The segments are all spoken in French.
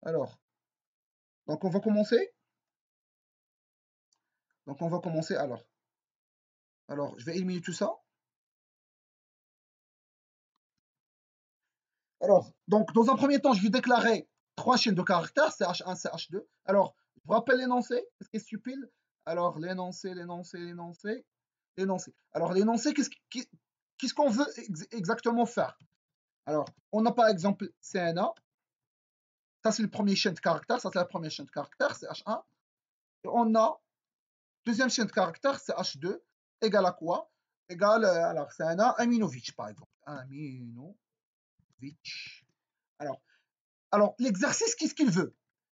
Alors, donc on va commencer. Alors, je vais éliminer tout ça. Alors, donc, dans un premier temps, je vais déclarer trois chaînes de caractères, CH1, CH2. Alors, je vous rappelle l'énoncé, qu'est-ce qui est stupide? Alors, l'énoncé. Alors, l'énoncé, qu'est-ce qu'on veut exactement faire? Alors, on a par exemple CNA, ça c'est le premier chaîne de caractères, ça c'est la première chaîne de caractères, CH1. Et on a deuxième chaîne de caractères, CH2, égale à quoi? Égale, alors CNA, Aminovitch par exemple. Aminovitch. Alors, Alors, l'exercice, qu'est-ce qu'il veut?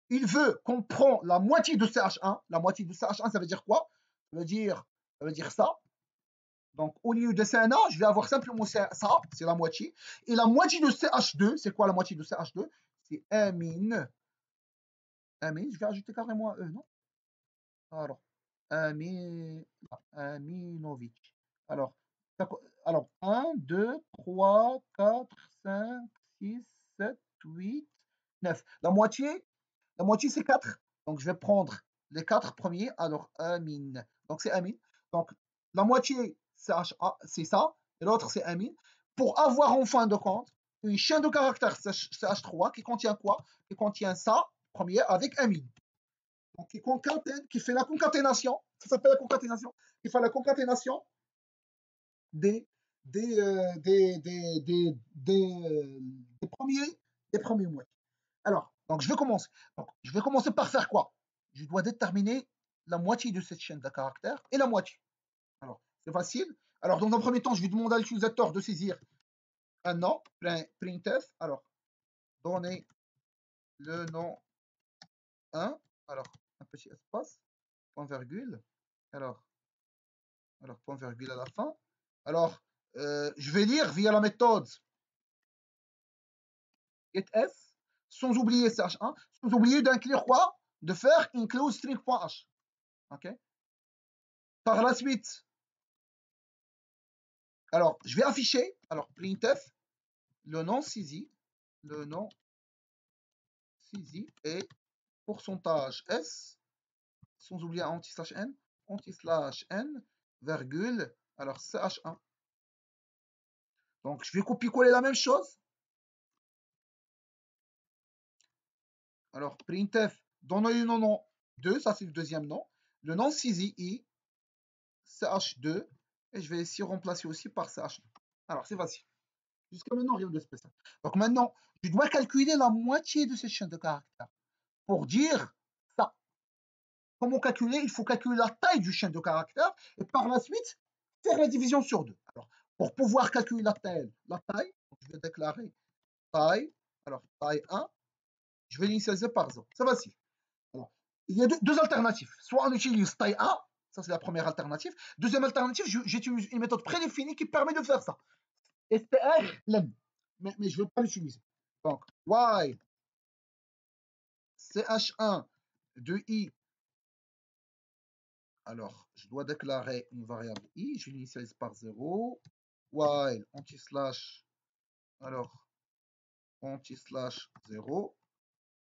Il veut qu'on prend la moitié de CH1. La moitié de CH1, ça veut dire quoi? Ça veut dire ça. Donc, au lieu de CNA, je vais avoir simplement ça, c'est la moitié. Et la moitié de CH2, c'est quoi la moitié de CH2? C'est amine. Amine, je vais ajouter carrément un E, non? Alors, amine, aminovitch. Alors, alors, 1, 2, 3, 4, 5, 6, 7, 8, 9. La moitié, c'est 4. Donc, je vais prendre les 4 premiers. Alors, amine. Donc, c'est amine. Donc, la moitié, c'est ça. Et l'autre, c'est amine. Pour avoir en fin de compte une chaîne de caractères CH3 qui contient quoi? Qui contient ça, premier, avec amine. Donc, qui fait la concaténation. Ça s'appelle la concaténation. Il fait la concaténation des, des premiers, des premiers mois. Alors, donc je vais commencer par faire quoi? Je dois déterminer la moitié de cette chaîne de caractères et la moitié. Alors, c'est facile. Alors, dans un premier temps, je vais demander à l'utilisateur de saisir un nom, printf. Alors, donner le nom 1. Alors, un petit espace, point virgule. Alors, point virgule à la fin. Alors, je vais lire via la méthode getS, sans oublier ch1, sans oublier d'inclure quoi? De faire include string.h. OK? Par la suite, alors, je vais afficher, alors, printf, le nom saisi est pourcentage S, sans oublier anti-slash n, virgule, alors ch1. Donc, je vais copier-coller la même chose. Alors, printf, donne-lui le nom 2, ça c'est le deuxième nom. Le nom saisi i, ch2, et je vais ici remplacer aussi par ch2. Alors, c'est facile. Jusqu'à maintenant, rien de spécial. Donc maintenant, je dois calculer la moitié de cette chaîne de caractères pour dire ça. Comment calculer? Il faut calculer la taille du chaîne de caractères et par la suite, faire la division sur 2. Alors, pour pouvoir calculer la taille, je vais déclarer taille, alors taille 1, je vais l'initialiser par 0. C'est facile. Alors, il y a deux alternatives. Soit on utilise taille 1, ça c'est la première alternative. Deuxième alternative, j'utilise une méthode prédéfinie qui permet de faire ça. strlen, mais je ne veux pas l'utiliser. Donc, while ch1 de i, alors je dois déclarer une variable i, je l'initialise par 0, while anti-slash, alors anti-slash 0,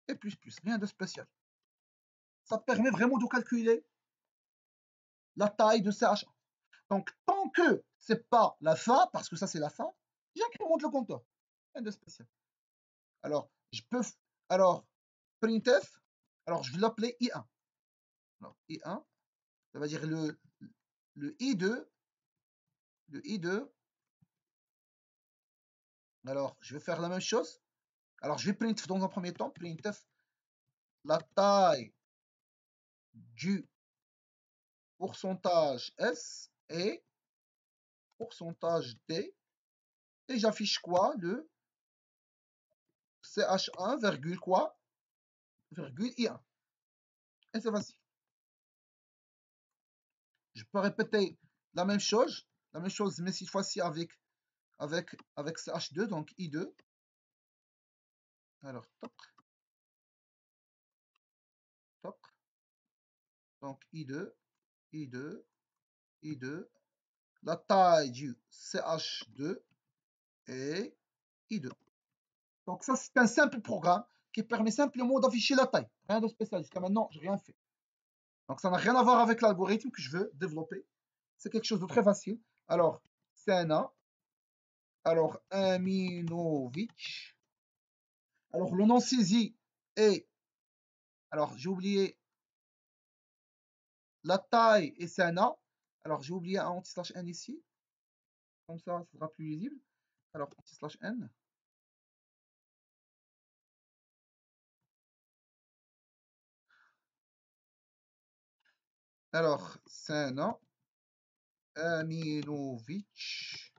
et plus, rien de spécial. Ça permet vraiment de calculer la taille de ch1. Donc, tant que c'est pas la fin, parce que ça c'est la fin, j'incrémente le compteur. Rien de spécial. Alors, alors, printf, alors je vais l'appeler i1. Alors, i1, ça va dire le i2, le i2. Alors, je vais faire la même chose. Alors, je vais printf dans un premier temps, printf la taille du pourcentage S et pourcentage D. Et j'affiche quoi? Le CH1, virgule quoi? Virgule I1. Et c'est facile. Je peux répéter la même chose, mais cette fois-ci avec CH2, donc I2. Alors, toc, toc. Donc, I2, I2, I2. La taille du CH2 et I2. Donc, ça, c'est un simple programme qui permet simplement d'afficher la taille. Rien de spécial. Jusqu'à maintenant, j'ai rien fait. Donc, ça n'a rien à voir avec l'algorithme que je veux développer. C'est quelque chose de très facile. Alors, Sana. Alors, Aminovitch. Alors, le nom saisi est. Alors, j'ai oublié la taille et Sana. Alors, j'ai oublié un anti-n ici. Comme ça sera plus lisible. Alors, anti/n. Alors, Sana Aminovitch.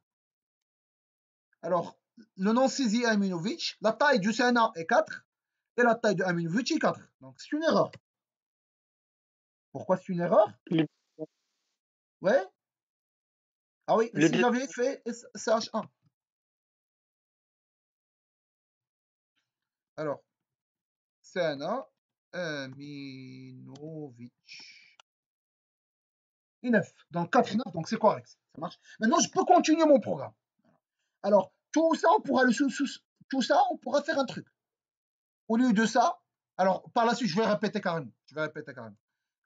Alors, le nom saisi Aminovitch, la taille du Sana est 4 et la taille de Aminovitch est 4. Donc, c'est une erreur. Pourquoi c'est une erreur? Ouais. Ah oui, ici j'avais fait CH1. Alors, Sana Aminovitch. Et 9. Donc 4 et 9, donc c'est correct. Ça marche. Maintenant, je peux continuer mon programme. Alors, tout ça, on pourra tout ça, on pourra faire un truc. Au lieu de ça, alors par la suite, je vais répéter carrément.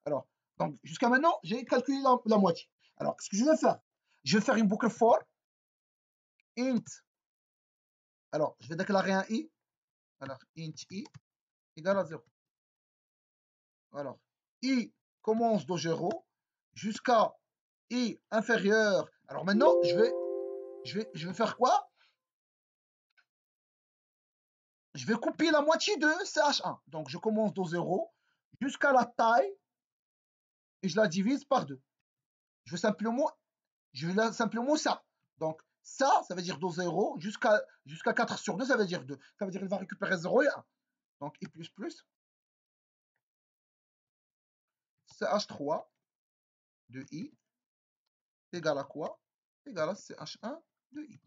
Alors, donc jusqu'à maintenant, j'ai calculé la moitié. Alors, ce que je vais faire, je vais faire une boucle for int. Alors, je vais déclarer un i. Alors, int i égale à 0. Alors, i commence de 0 jusqu'à i inférieur. Alors maintenant, je vais faire quoi? Je vais couper la moitié de CH1. Donc, je commence de 0 jusqu'à la taille et je la divise par 2. Je veux simplement ça. Donc, ça veut dire de 0 jusqu'à 4 sur 2, ça veut dire 2. Ça veut dire qu'il va récupérer 0 et 1. Donc, i plus CH3 de i égale à quoi? Égale à CH1 de i.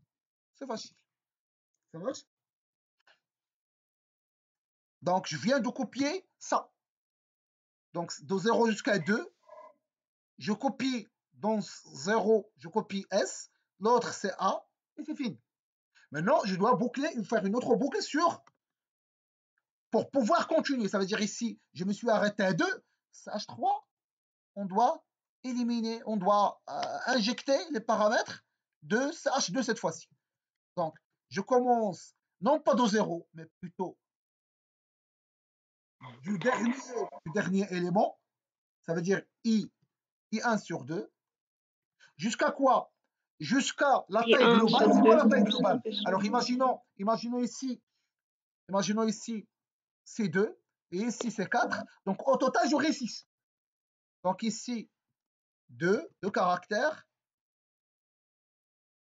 C'est facile. Ça marche? Donc, je viens de copier ça. Donc, de 0 jusqu'à 2, je copie dans 0, je copie S, l'autre c'est A, et c'est fini. Maintenant, je dois faire une autre boucle pour pouvoir continuer. Ça veut dire ici, je me suis arrêté à 2, CH3, on doit éliminer, on doit injecter les paramètres de CH2 cette fois-ci. Donc, je commence non pas de 0, mais plutôt du dernier élément. Ça veut dire I1 sur 2. Jusqu'à quoi? Jusqu'à la taille globale. C'est quoi la taille globale? Alors, imaginons ici, c'est 2 et ici, c'est 4. Donc, au total, j'aurai 6. Donc, ici, 2 caractères.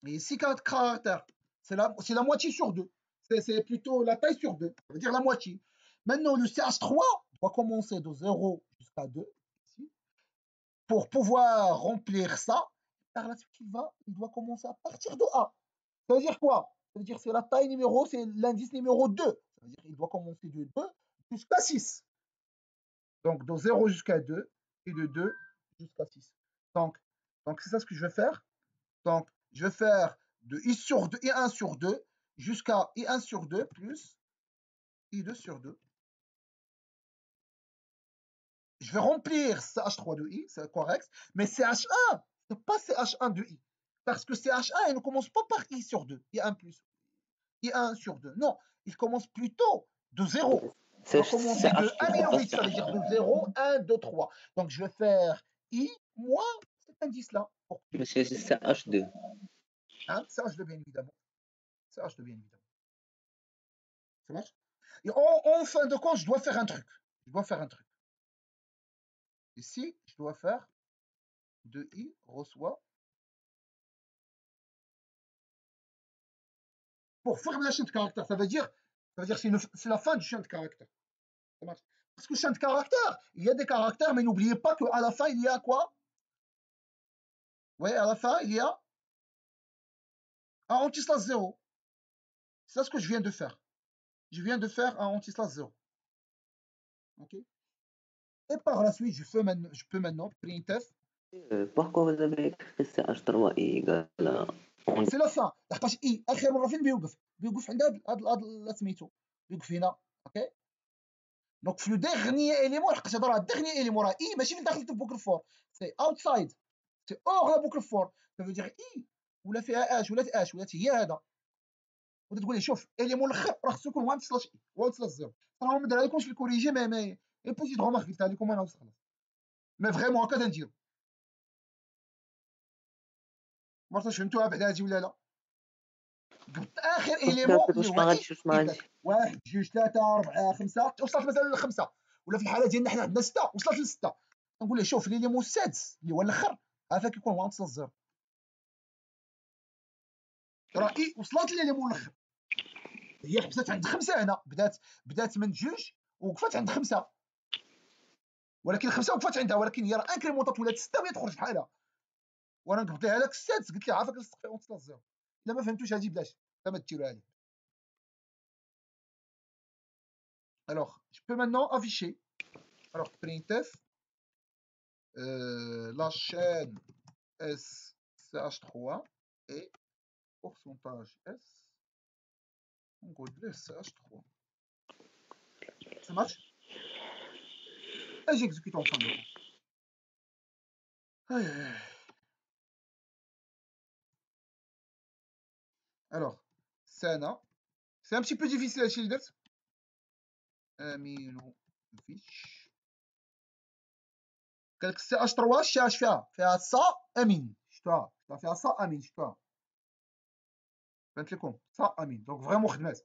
Et ici, 4 caractères. C'est la moitié sur 2. C'est plutôt la taille sur 2. Ça veut dire la moitié. Maintenant, le CH3 doit commencer de 0 jusqu'à 2. Ici, pour pouvoir remplir ça. Par la suite, il doit commencer à partir de A. Ça veut dire quoi? Ça veut dire c'est la taille numéro, c'est l'indice numéro 2. Ça veut dire qu'il doit commencer de 2 jusqu'à 6. Donc, de 0 jusqu'à 2 et de 2 jusqu'à 6. Donc c'est ça ce que je vais faire. Donc, je vais faire de I1 sur 2 jusqu'à I1 sur 2 plus I2 sur 2. Je vais remplir CH3 de I, c'est correct, mais CH1, c'est pas CH1 de I. Parce que CH1, il ne commence pas par I sur 2, I1 plus, I1 sur 2. Non, il commence plutôt de 0. Il va commencer de 1 Milovic, ça veut dire de 0, 1, 2, 3. Donc, je vais faire I moins cet indice-là. Monsieur, c'est H2. Hein, CH2, bien évidemment. CH2, bien évidemment. Ça marche? Et en fin de compte, je dois faire un truc. Ici, je dois faire de I reçoit pour fermer la chaîne de caractère. Ça veut dire c'est la fin du chaîne de caractère. Ça marche? Parce que chaîne de caractère, il y a des caractères, mais n'oubliez pas qu'à la fin, il y a quoi? Oui, à la fin, il y a un anti-slash 0. C'est ça ce que je viens de faire. Je viens de faire un anti-slash 0. OK? Et par la suite, je peux maintenant printf. Pourquoi vous avez écrit CH3 égale à... C'est la fin. لحقاش اي اخر مره فين بيوقف عند هذا سميتو بيوقف هنا. اوكي دونك في لو ديرنيي اليمون لحقاش هذا راه الديرنيي اليمون راه اي ماشي في داخل البوكل فور سي اوتسايد سي اور لا بوكل فور سافو دير اي ولا فيها اش ولات هي هذا وتقول لي شوف اليمون الاخر راه خصو يكون 1 سلاش اي 1 سلاش 0 راه ما درالكمش في الكوريجي مي اي بوزيت رومارك قلتها لكم انا وخلاص مي فريمون هكا تنديرو مرتاش فهمتوها بعدا هادي ولا لا قبط اخر اليمون فهمتك اللي واش هو ما اي غاديش واش ما يبدا غاديش. 1 2 3 4 5 وصلت مثلا للخمسه ولا في الحاله ديالنا حنا عندنا 6 وصلت ل6 نقول له شوف الاليمون السادس اللي هو الاخر هذا كيكون 1 سلاش 0 راه اي وصلت للاليمون الاخر هي حبست عند 5 هنا بدات من 2 ووقفت عند 5 ولكن 5 وقفت عندها ولكن هي راه انكريمونطات ولات 6 وهي تخرج بحالها وانا نقبط لها لك السادس قلت لها عافاك لصق في 1 سلاش 0 الا ما فهمتوش هادي بلاش حتى ما ديروها لي. Alors, je peux maintenant afficher. Alors, printf, la chaîne SCH3 et pourcentage S, on va dire SCH3. Ça marche? Et j'exécute en fin de compte. Aïe, aïe, aïe. Alors, Sana, c'est un petit peu difficile à Childers. Aminovic. قالك سي اش 3 اش فيها صا امين شفتوها فيها صا امين شفتوها فهمت لكم صا امين دونك فريمون خدمات.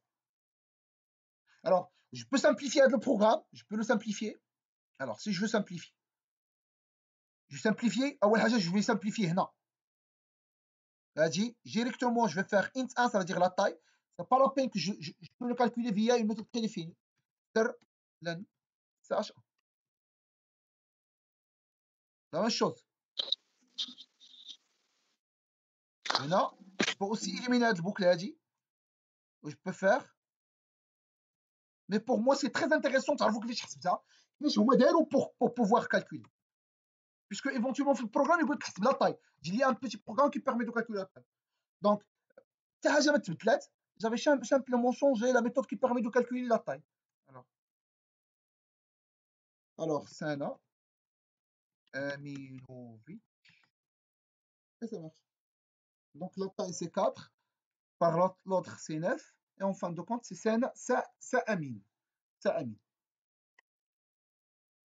Alors, je peux simplifier le programme, je peux le simplifier. Alors, si je veux simplifier, je vais simplifier. أول حاجة, je vais simplifier هنا. Directement, je vais faire int 1, ça veut dire la taille. C'est pas la peine que je peux le calculer via une méthode prédéfinie. CH1. La même chose. هنا, je peux aussi éliminer la boucle هادي. Je peux faire. Mais pour moi, c'est très intéressant. تعرفوا كيفاش حسبتها كيفاش هما داروا pour pouvoir calculer. Puisque éventuellement, في البروغرام يقول لك حسب لا taille. Il y a un petit programme qui permet de calculer la taille. Donc, j'avais simplement changé la méthode qui permet de calculer la taille. Alors Sana, Aminovic, et ça marche. Donc la taille c'est 4, par l'autre c'est 9, et en fin de compte c'est Sana, ça Amine.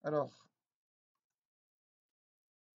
Alors,